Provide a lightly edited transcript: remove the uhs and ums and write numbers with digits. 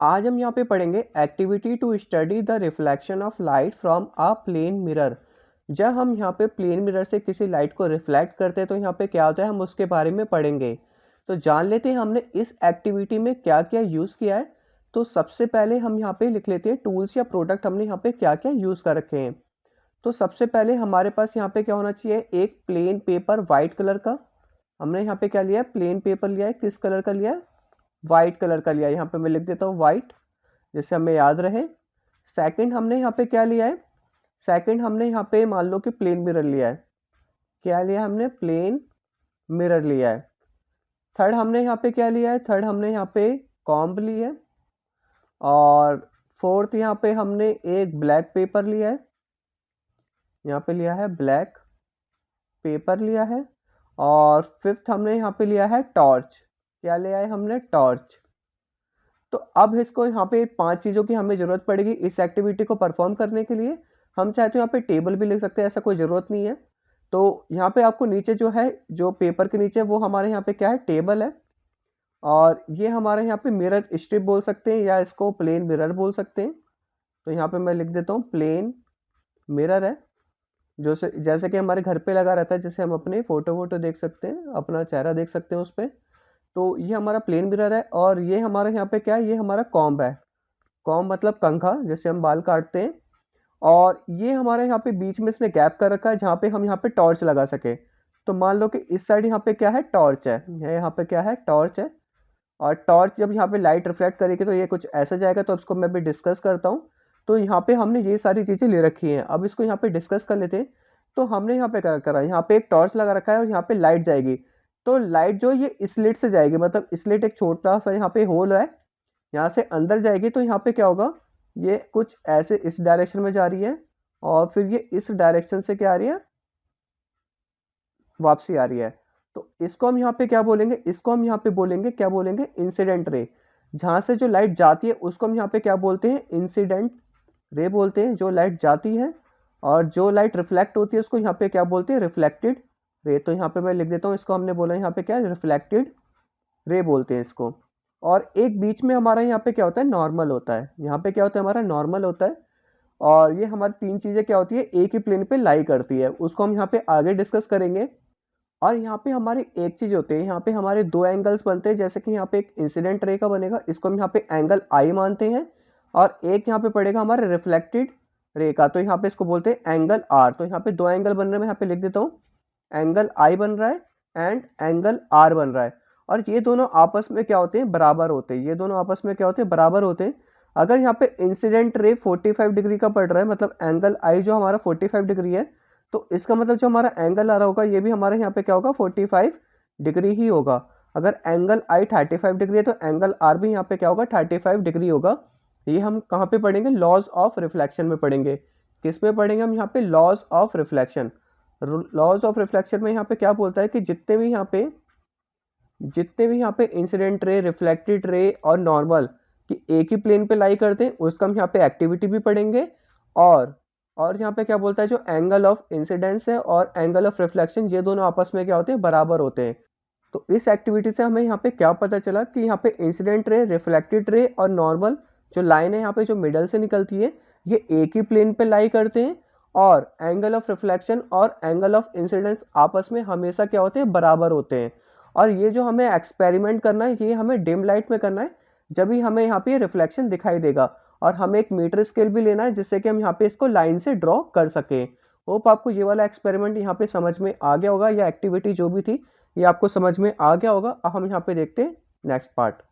आज हम यहाँ पे पढ़ेंगे activity to study the reflection of light from a plane mirror. जब हम यहाँ पे प्लेन मिरर से किसी लाइट को रिफ्लेक्ट करते हैं तो यहाँ पे क्या होता है, हम उसके बारे में पढ़ेंगे। तो जान लेते हैं हमने इस एक्टिविटी में क्या क्या यूज़ किया है। तो सबसे पहले हम यहाँ पे लिख लेते हैं टूल्स या प्रोडक्ट हमने यहाँ पे क्या क्या यूज़ कर रखे हैं। तो सबसे पहले हमारे पास यहाँ पे क्या होना चाहिए, एक प्लेन पेपर वाइट कलर का। हमने यहाँ पे क्या लिया है, प्लेन पेपर लिया है। किस कलर का लिया है, वाइट कलर का लिया है। यहाँ पे मैं लिख देता हूँ वाइट, जिससे हमें याद रहे। सेकंड हमने यहाँ पे क्या लिया है, सेकंड हमने यहाँ पे मान लो कि प्लेन मिरर लिया है। क्या लिया है हमने, प्लेन मिरर लिया है। थर्ड हमने यहाँ पे क्या लिया है, थर्ड हमने यहाँ पे कॉम्ब लिया है। और फोर्थ यहाँ पे हमने एक ब्लैक पेपर लिया है, यहाँ पे लिया है ब्लैक पेपर लिया है। और फिफ्थ हमने यहाँ पे लिया है टॉर्च। क्या लिया है हमने, टॉर्च। तो अब इसको यहाँ पे 5 चीज़ों की हमें ज़रूरत पड़ेगी इस एक्टिविटी को परफॉर्म करने के लिए। हम चाहे तो यहाँ पे टेबल भी लिख सकते हैं, ऐसा कोई ज़रूरत नहीं है। तो यहाँ पे आपको नीचे जो है, जो पेपर के नीचे, वो हमारे यहाँ पे क्या है, टेबल है। और ये हमारे यहाँ पे मिरर स्ट्रिप बोल सकते हैं या इसको प्लेन मिरर बोल सकते हैं। तो यहाँ पे मैं लिख देता हूँ प्लेन मिरर है, जो से जैसे कि हमारे घर पे लगा रहता है, जैसे हम अपने फ़ोटो वोटो देख सकते हैं, अपना चेहरा देख सकते हैं उस पर। तो ये हमारा प्लेन मिरर है। और ये हमारा यहाँ पे क्या है, ये हमारा कॉम्ब है। कॉम्ब मतलब कंघा, जैसे हम बाल काटते हैं। और ये हमारे यहाँ पे बीच में इसने गैप कर रखा है जहाँ पे हम यहाँ पे टॉर्च लगा सके। तो मान लो कि इस साइड यहाँ पे क्या है, टॉर्च है। यहाँ पे क्या है, टॉर्च है। और टॉर्च जब यहाँ पे लाइट रिफ्लेक्ट करेगी तो ये कुछ ऐसा जाएगा। तो इसको मैं भी डिस्कस करता हूँ। तो यहाँ पे हमने ये सारी चीज़ें ले रखी हैं, अब इसको यहाँ पे डिस्कस कर लेते हैं। तो हमने यहाँ पे क्या करा, यहाँ पे एक टॉर्च लगा रखा है और यहाँ पे लाइट जाएगी। तो लाइट जो ये स्लिट से जाएगी, मतलब स्लिट एक छोटा सा यहाँ पे होल है, यहाँ से अंदर जाएगी। तो यहाँ पे क्या होगा, ये कुछ ऐसे इस डायरेक्शन में जा रही है और फिर ये इस डायरेक्शन से क्या आ रही है, वापसी आ रही है। तो इसको हम यहाँ पे क्या बोलेंगे, इसको हम यहाँ पे बोलेंगे, क्या बोलेंगे, इंसिडेंट रे। जहाँ से जो लाइट जाती है उसको हम यहाँ पे क्या बोलते हैं, इंसिडेंट रे बोलते हैं, जो लाइट जाती है। और जो लाइट रिफ्लेक्ट होती है उसको यहाँ पे क्या बोलते हैं, रिफ्लेक्टेड रे। तो यहाँ पे मैं लिख देता हूँ, इसको हमने बोला यहाँ पे क्या है, रिफ्लेक्टेड रे बोलते हैं इसको। और एक बीच में हमारा यहाँ पे क्या होता है, नॉर्मल होता है। यहाँ पे क्या होता है, हमारा नॉर्मल होता है। और ये हमारी तीन चीज़ें क्या होती है, एक ही प्लेन पे लाई करती है, उसको हम यहाँ पे आगे डिस्कस करेंगे। और यहाँ पे हमारी एक चीज़ होती है, यहाँ पे हमारे दो एंगल्स बनते हैं। जैसे कि यहाँ पे एक इंसिडेंट रे का बनेगा, इसको हम यहाँ पे एंगल आई मानते हैं। और एक यहाँ पे पड़ेगा हमारे रिफ्लेक्टेड रे का, तो यहाँ पे इसको बोलते हैं एंगल आर। तो यहाँ पे दो एंगल बन रहे हैं, मैं यहाँ पे लिख देता हूँ, एंगल आई बन रहा है एंड एंगल आर बन रहा है। और ये दोनों आपस में क्या होते हैं, बराबर होते हैं। ये दोनों आपस में क्या होते हैं, बराबर होते हैं। अगर यहाँ पे इंसिडेंट रे 45 डिग्री का पड़ रहा है, मतलब एंगल आई जो हमारा 45 डिग्री है, तो इसका मतलब जो हमारा एंगल आ रहा होगा ये भी हमारे यहाँ पे क्या होगा, 45 डिग्री ही होगा। अगर एंगल आई 35 डिग्री है तो एंगल आर भी यहाँ पे क्या होगा, 35 डिग्री होगा। ये हम कहाँ पे पढ़ेंगे, लॉज ऑफ रिफ्लेक्शन में पढ़ेंगे। किस में पढ़ेंगे हम यहाँ पे, laws of reflection. Laws of reflection में यहाँ पे क्या बोलता है कि जितने भी यहाँ पे इंसिडेंट रे, रिफ्लेक्टेड रे और नॉर्मल कि एक ही प्लेन पे लाई करते हैं, उसका हम यहाँ पे एक्टिविटी भी पढ़ेंगे। और यहाँ पे क्या बोलता है, जो एंगल ऑफ इंसिडेंस है और एंगल ऑफ रिफ्लेक्शन, ये दोनों आपस में क्या होते हैं, बराबर होते हैं। तो इस एक्टिविटी से हमें यहाँ पे क्या पता चला कि यहाँ पे इंसिडेंट रे, रिफ्लेक्टेड रे और नॉर्मल जो लाइन है यहाँ पे जो मिडल से निकलती है, ये एक ही प्लेन पे लाई करते हैं। और एंगल ऑफ रिफ्लेक्शन और एंगल ऑफ इंसिडेंस आपस में हमेशा क्या होते हैं, बराबर होते हैं। और ये जो हमें एक्सपेरिमेंट करना है, ये हमें डिम लाइट में करना है, जब भी हमें यहाँ पे रिफ्लेक्शन दिखाई देगा। और हमें एक मीटर स्केल भी लेना है, जिससे कि हम यहाँ पे इसको लाइन से ड्रॉ कर सकें। होप आपको ये वाला एक्सपेरिमेंट यहाँ पे समझ में आ गया होगा, या एक्टिविटी जो भी थी ये आपको समझ में आ गया होगा। अब हम यहाँ पे देखते हैं नेक्स्ट पार्ट।